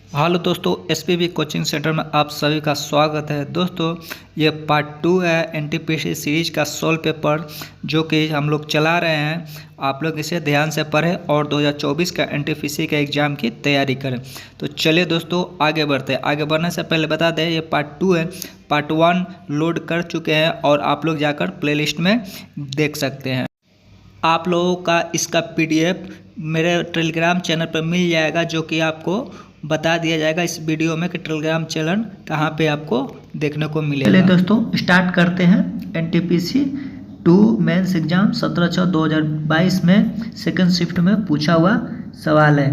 Hello दोस्तों, SPB coaching centre में आप सभी का स्वागत है। दोस्तों ये पार्ट 2 है एनटीपीसी सीरीज का सोल्व पेपर जो कि हम लोग चला रहे हैं। आप लोग इसे ध्यान से पढ़ें और 2024 का एनटीपीसी का एग्ज़ाम की तैयारी करें। तो चलिए दोस्तों आगे बढ़ते हैं। आगे बढ़ने से पहले बता दें ये पार्ट 2 है। पार्ट 1 लोड कर चुके हैं और आप लोग जाकर प्लेलिस्ट में देख सकते हैं। आप लोगों का इसका पीडीएफ मेरे टेलीग्राम चैनल पर मिल जाएगा, जो कि आपको बता दिया जाएगा इस वीडियो में कि टेलीग्राम चैनल कहाँ पे आपको देखने को मिलेगा। चलिए दोस्तों स्टार्ट करते हैं। एनटीपीसी 2 मेंस एग्जाम 17/6/2022 में सेकंड शिफ्ट में पूछा हुआ सवाल है।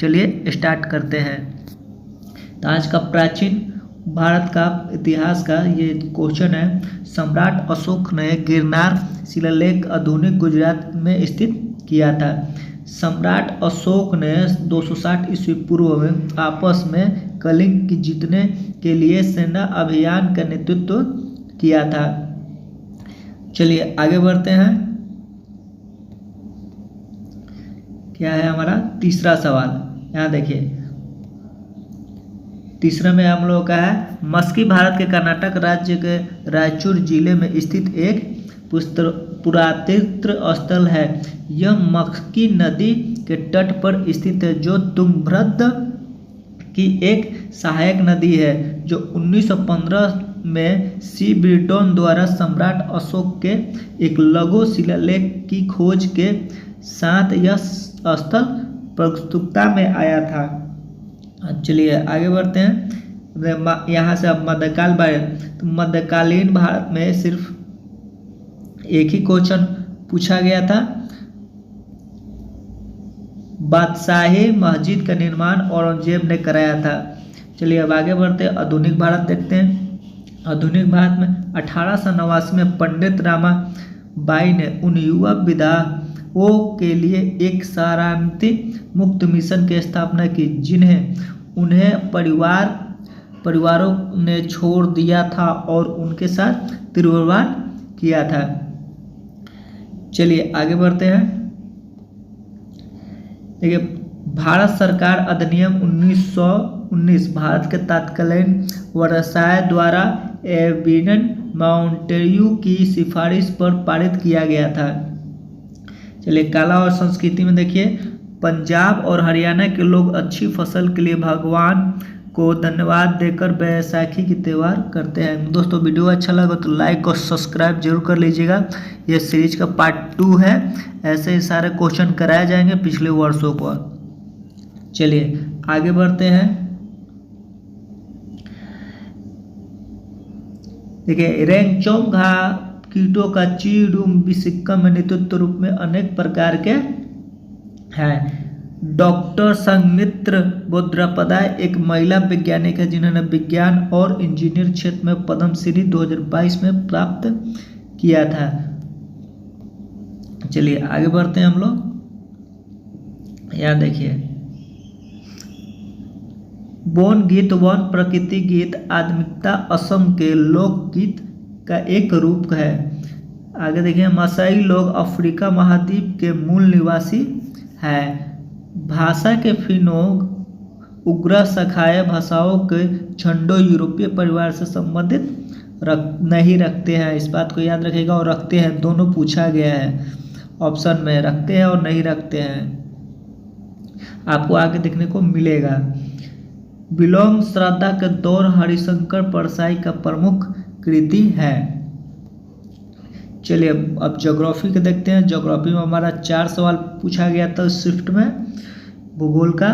चलिए स्टार्ट करते हैं। तो आज का प्राचीन भारत का इतिहास का ये क्वेश्चन है। सम्राट अशोक ने गिरनार शिलालेख आधुनिक गुजरात में स्थित किया था। सम्राट अशोक ने 260 ईस्वी पूर्व में आपस में कलिंग की जीतने के लिए सेना अभियान का नेतृत्व किया था। चलिए आगे बढ़ते हैं। क्या है हमारा तीसरा सवाल, यहाँ देखिए। तीसरा में हम लोगों का है मस्की भारत के कर्नाटक राज्य के रायचूर जिले में स्थित एक पुरातत्व स्थल है। यह मस्की नदी के तट पर स्थित है, जो तुंगभद्र की एक सहायक नदी है, जो 1915 में सी ब्रिटोन द्वारा सम्राट अशोक के एक लघु शिलालेख की खोज के साथ यह स्थल प्रस्तुतता में आया था। चलिए आगे बढ़ते हैं। यहाँ से अब मध्यकाल तो मध्यकालीन भारत में सिर्फ एक ही क्वेश्चन पूछा गया था। बादशाही मस्जिद का निर्माण औरंगजेब ने कराया था। चलिए अब आगे बढ़ते हैं। आधुनिक भारत देखते हैं। आधुनिक भारत में 1889 में पंडित रामाबाई ने उन युवा विधवाओं के लिए एक शरणार्थी मुक्त मिशन की स्थापना की, जिन्हें उन्हें परिवारों ने छोड़ दिया था और उनके साथ त्रिवर्वाण किया था। चलिए आगे बढ़ते हैं। देखिए, भारत सरकार अधिनियम 1919 भारत के तत्कालीन वायसराय द्वारा एविन माउंटेन्यू की सिफारिश पर पारित किया गया था। चलिए कला और संस्कृति में देखिए, पंजाब और हरियाणा के लोग अच्छी फसल के लिए भगवान को धन्यवाद देकर बैसाखी की त्यौहार करते हैं। दोस्तों वीडियो अच्छा लगा तो लाइक और सब्सक्राइब जरूर कर लीजिएगा। यह सीरीज का पार्ट 2 है। ऐसे ही सारे क्वेश्चन कराए जाएंगे पिछले वर्षों को। चलिए आगे बढ़ते हैं। देखिए, रेंगचोंगा कीटों का चीडुम सिक्किम में नेतृत्व रूप में अनेक प्रकार के हैं। डॉक्टर संघमित्र बोध्यापध्याय एक महिला वैज्ञानिक है, जिन्होंने विज्ञान और इंजीनियर क्षेत्र में पद्मश्री 2022 में प्राप्त किया था। चलिए आगे बढ़ते हैं हम लोग। यहाँ देखिए, वन गीत वन प्रकृति गीत आध्यात्मिकता असम के लोकगीत का एक रूप है। आगे देखिए, मसाई लोग अफ्रीका महाद्वीप के मूल निवासी हैं। भाषा के फिनोग उग्र शाखाएं भाषाओं के छंडो यूरोपीय परिवार से संबंधित नहीं रखते हैं। इस बात को याद रखिएगा। और रखते हैं दोनों पूछा गया है ऑप्शन में, रखते हैं और नहीं रखते हैं, आपको आगे देखने को मिलेगा। विलोम श्रद्धा के दौर हरिशंकर परसाई का प्रमुख कृति है। चलिए अब ज्योग्राफी के देखते हैं। ज्योग्राफी में हमारा 4 सवाल पूछा गया था शिफ्ट में भूगोल का।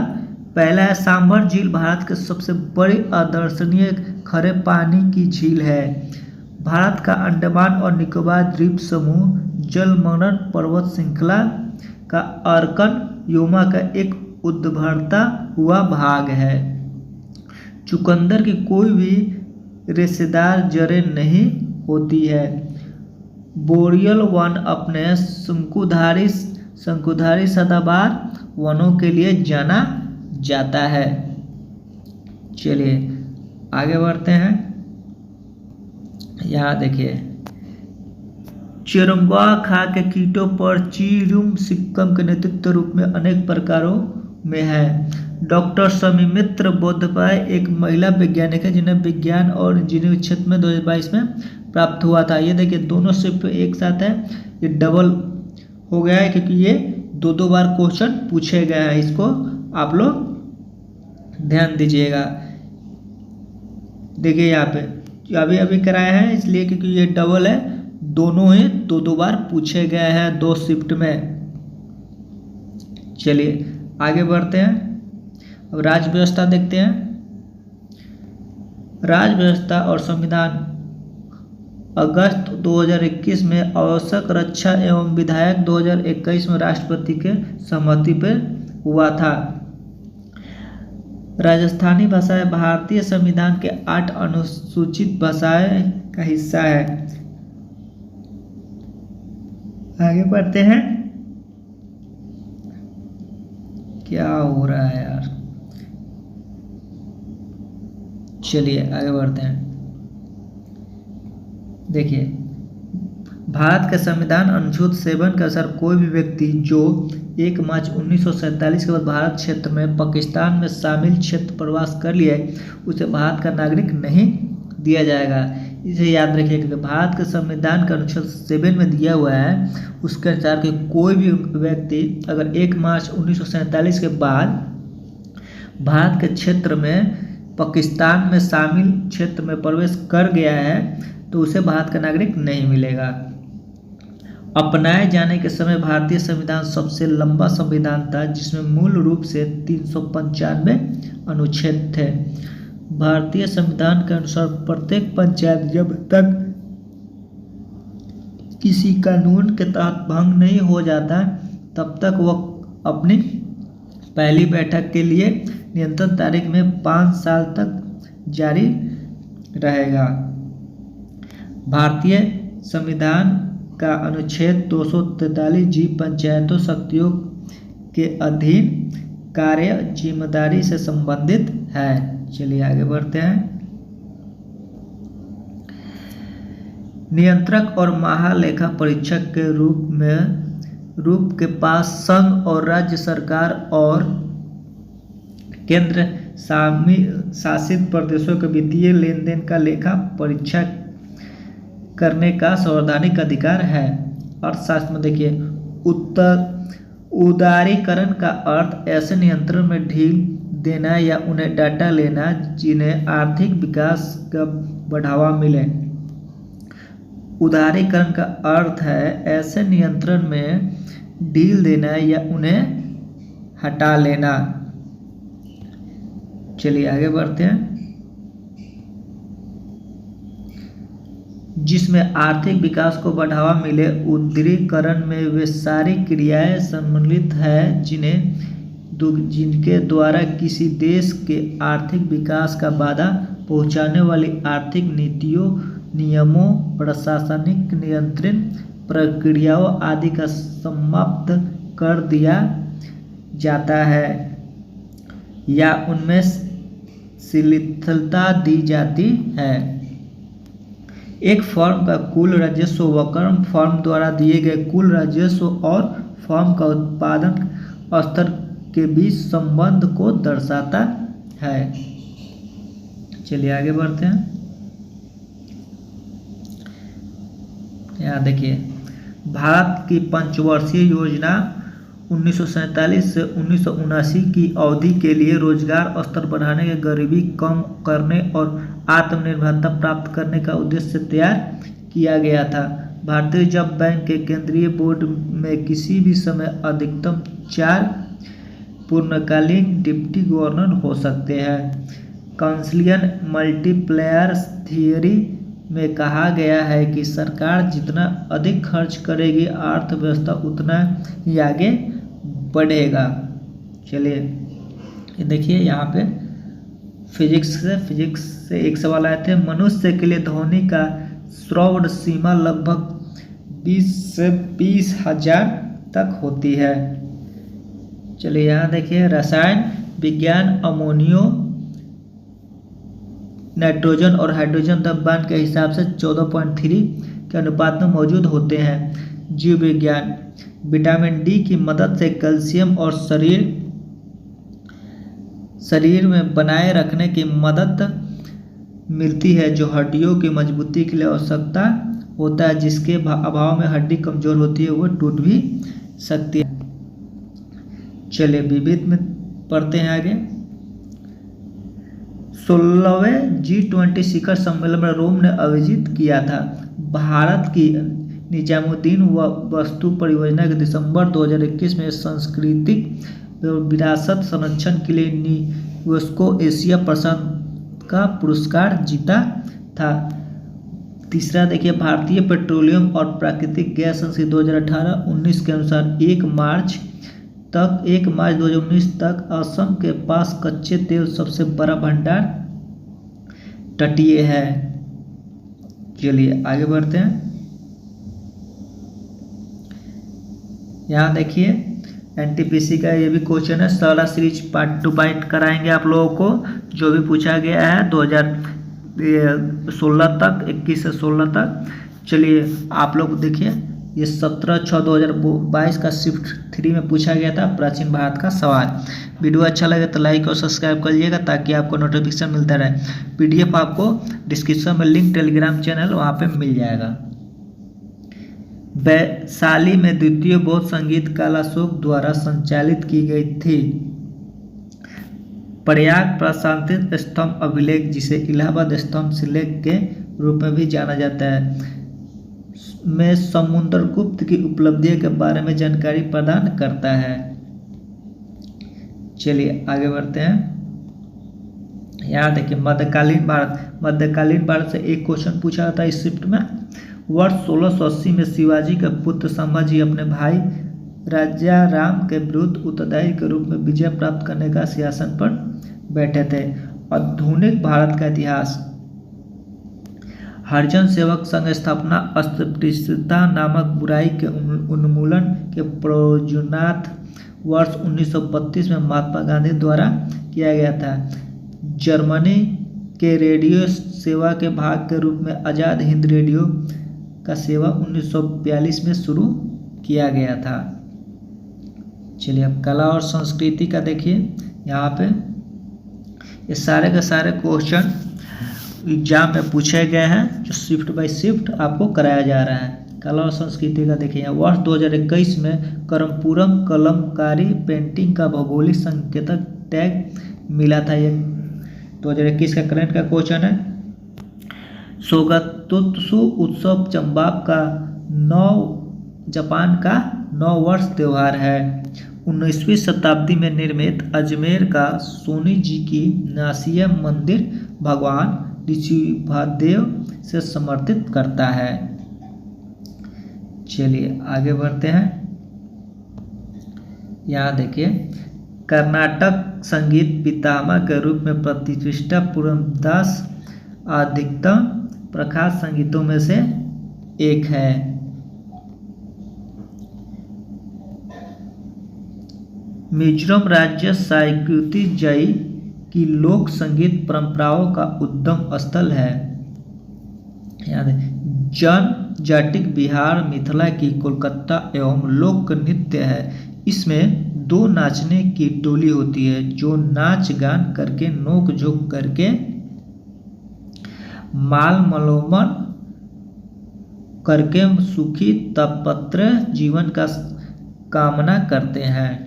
पहला है, सांभर झील भारत के सबसे बड़ी अदर्शनीय खरे पानी की झील है। भारत का अंडमान और निकोबार द्वीप समूह जलमग्न पर्वत श्रृंखला का अरकन योमा का एक उद्भरता हुआ भाग है। चुकंदर की कोई भी रेशेदार जड़ें नहीं होती है। बोरियल वन अपने शंकुधारी सदाबहार वनों के लिए जाना जाता है। चलिए आगे बढ़ते हैं। यहाँ देखिए, चिरंगा खा के कीटों पर चीडुम सिक्किम के नेतृत्व रूप में अनेक प्रकारों में है। डॉक्टर सौमित्र बोधपाय एक महिला वैज्ञानिक है जिन्हें विज्ञान और इंजीनियरिंग क्षेत्र में 2022 में प्राप्त हुआ था। ये देखिए दोनों शिफ्ट एक साथ है, ये डबल हो गया है क्योंकि ये दो बार क्वेश्चन पूछे गए हैं। इसको आप लोग ध्यान दीजिएगा। देखिए यहाँ पे अभी कराया है इसलिए क्योंकि ये डबल है, दोनों ही दो बार पूछे गए हैं 2 शिफ्ट में। चलिए आगे बढ़ते हैं। अब राज्य व्यवस्था देखते हैं। राज्य व्यवस्था और संविधान अगस्त 2021 में आवश्यक रक्षा एवं विधायक 2021 में राष्ट्रपति के सहमति पर हुआ था। राजस्थानी भाषाएं भारतीय संविधान के 8 अनुसूचित भाषाएं का हिस्सा है। आगे बढ़ते हैं। क्या हो रहा है यार, चलिए आगे बढ़ते हैं। देखिए भारत के संविधान अनुच्छेद 7 के अनुसार कोई भी व्यक्ति जो 1 मार्च 1947 के बाद भारत क्षेत्र में पाकिस्तान में शामिल क्षेत्र प्रवास कर लिया है उसे भारत का नागरिक नहीं दिया जाएगा। इसे याद रखिए क्योंकि भारत के संविधान का अनुच्छेद 7 में दिया हुआ है उसके अनुसार कि कोई भी व्यक्ति अगर 1 मार्च 1947 के बाद भारत के क्षेत्र में पाकिस्तान में शामिल क्षेत्र में प्रवेश कर गया है तो उसे भारत का नागरिक नहीं मिलेगा। अपनाए जाने के समय भारतीय संविधान सबसे लंबा संविधान था जिसमें मूल रूप से 395 अनुच्छेद थे। भारतीय संविधान के अनुसार प्रत्येक पंचायत जब तक किसी कानून के तहत भंग नहीं हो जाता तब तक वह अपनी पहली बैठक के लिए नियंत्रण तारीख में 5 साल तक जारी रहेगा। भारतीय संविधान का अनुच्छेद 243 जी पंचायतों शक्तियों के अधीन कार्य जिम्मेदारी से संबंधित है। चलिए आगे बढ़ते हैं। नियंत्रक और महालेखा परीक्षक के रूप के पास संघ और राज्य सरकार और केंद्र शासित प्रदेशों के वित्तीय लेन देन का लेखा परीक्षा करने का संवैधानिक अधिकार है। अर्थशास्त्र में देखिए उदारीकरण का अर्थ ऐसे नियंत्रण में ढील देना या उन्हें डाटा लेना जिन्हें आर्थिक विकास का बढ़ावा मिले। उदारीकरण का अर्थ है ऐसे नियंत्रण में ढील देना या उन्हें हटा लेना। चलिए आगे बढ़ते हैं। जिसमें आर्थिक विकास को बढ़ावा मिले। उदारीकरण में वे सारी क्रियाएं सम्मिलित हैं जिनके द्वारा किसी देश के आर्थिक विकास का बाधा पहुंचाने वाली आर्थिक नीतियों, नियमों, प्रशासनिक नियंत्रण प्रक्रियाओं आदि का समाप्त कर दिया जाता है या उनमें शिथिलता दी जाती है। एक फर्म का कुल राजस्व वक्र फर्म द्वारा दिए गए कुल राजस्व और फर्म का उत्पादन स्तर के बीच संबंध को दर्शाता है। चलिए आगे बढ़ते हैं। यहाँ देखिए भारत की पंचवर्षीय योजना 1947 से 1979 की अवधि के लिए रोजगार स्तर बढ़ाने के गरीबी कम करने और आत्मनिर्भरता प्राप्त करने का उद्देश्य से तैयार किया गया था। भारतीय रिजर्व बैंक के केंद्रीय बोर्ड में किसी भी समय अधिकतम 4 पूर्णकालीन डिप्टी गवर्नर हो सकते हैं। काउंसिलियन मल्टीप्लायर थियरी में कहा गया है कि सरकार जितना अधिक खर्च करेगी अर्थव्यवस्था उतना ही आगे बढ़ेगा। चलिए ये देखिए यहाँ पे फिजिक्स से एक सवाल आए थे। मनुष्य के लिए ध्वनि का श्रवण सीमा लगभग 20 से 20,000 तक होती है। चलिए यहाँ देखिए रसायन विज्ञान अमोनियो नाइट्रोजन और हाइड्रोजन द्रव्यमान के हिसाब से 14.3 के अनुपात में मौजूद होते हैं। जीव विज्ञान विटामिन डी की मदद से कैल्शियम और शरीर शरीर में बनाए रखने की मदद मिलती है, जो हड्डियों की मजबूती के लिए आवश्यकता होता है, जिसके अभाव में हड्डी कमजोर होती है, वो टूट भी सकती है। चलिए विविध में पढ़ते हैं आगे। 16वें G20 शिखर सम्मेलन में रोम ने आयोजित किया था। भारत की निजामुद्दीन वस्तु परियोजना के दिसंबर 2021 में सांस्कृतिक विरासत संरक्षण के लिए यूनेस्को एशिया प्रशांत का पुरस्कार जीता था। तीसरा देखिए, भारतीय पेट्रोलियम और प्राकृतिक गैस संसद 2018-19 के अनुसार 1 मार्च 2019 तक असम के पास कच्चे तेल सबसे बड़ा भंडार तटीय है। चलिए आगे बढ़ते हैं। यहाँ देखिए एनटीपीसी का ये भी क्वेश्चन है, सारा सीरीज पार्ट टू पार्ट कराएंगे आप लोगों को, जो भी पूछा गया है 2016 तक, 21 से 16 तक। चलिए आप लोग देखिए, ये 17/6/2022 का शिफ्ट 3 में पूछा गया था, प्राचीन भारत का सवाल। वीडियो अच्छा लगे तो लाइक और सब्सक्राइब करिएगा ताकि आपको नोटिफिकेशन मिलता रहे। पीडीएफ आपको डिस्क्रिप्शन में लिंक, टेलीग्राम चैनल वहाँ पे मिल जाएगा। वैशाली में द्वितीय बौद्ध संगीत कला अशोक द्वारा संचालित की गई थी। प्रयाग प्राशांतिक स्तंभ अभिलेख, जिसे इलाहाबाद स्तंभ शिलालेख के रूप में भी जाना जाता है, में समुद्रगुप्त की उपलब्धियों के बारे में जानकारी प्रदान करता है। चलिए आगे बढ़ते हैं। यहाँ देखिए मध्यकालीन भारत से एक क्वेश्चन पूछा था इस शिफ्ट में। वर्ष 1680 में शिवाजी के पुत्र संभाजी अपने भाई राजा राम के विरुद्ध उत्तरदायी के रूप में विजय प्राप्त करने का सिंहासन पर बैठे थे। आधुनिक भारत का इतिहास। हरिजन सेवक संघ स्थापना अस्पृश्यता नामक बुराई के उन्मूलन के प्रयोजनार्थ वर्ष 1932 में महात्मा गांधी द्वारा किया गया था। जर्मनी के रेडियो सेवा के भाग के रूप में आज़ाद हिंद रेडियो का सेवा 1942 में शुरू किया गया था। चलिए अब कला और संस्कृति का देखिए। यहाँ पे ये सारे के सारे क्वेश्चन एग्जाम में पूछे गए हैं, जो शिफ्ट बाय शिफ्ट आपको कराया जा रहा है। कला और संस्कृति का देखिए, वर्ष 2021 में करमपुरम कलमकारी पेंटिंग का भौगोलिक संकेतक टैग मिला था। ये 2021 का करंट का क्वेश्चन है। सोगातोत्सु उत्सव चंबाप का जापान का 9 वर्ष त्यौहार है। 19वीं शताब्दी में निर्मित अजमेर का सोनी जी की नासिया मंदिर भगवान ऋषिभादेव से समर्पित करता है। चलिए आगे बढ़ते हैं। यहाँ देखिए, कर्नाटक संगीत पितामह के रूप में प्रतिष्ठित पुरंदास अधिकतम प्रख्यात संगीतों में से एक है। मिजोरम राज्य साइकुति जई की लोक संगीत परंपराओं का उद्गम स्थल है। जनजातिक बिहार मिथिला की कोलकाता एवं लोक नृत्य है। इसमें 2 नाचने की टोली होती है, जो नाच गान करके नोक झोंक करके माल मलोमन करके सुखी तपत्र जीवन का कामना करते हैं।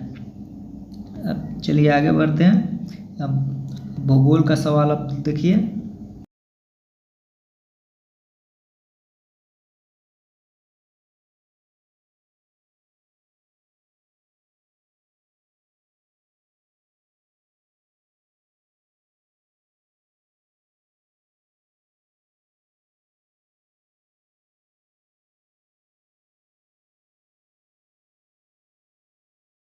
अब चलिए आगे बढ़ते हैं। अब भूगोल का सवाल अब देखिए।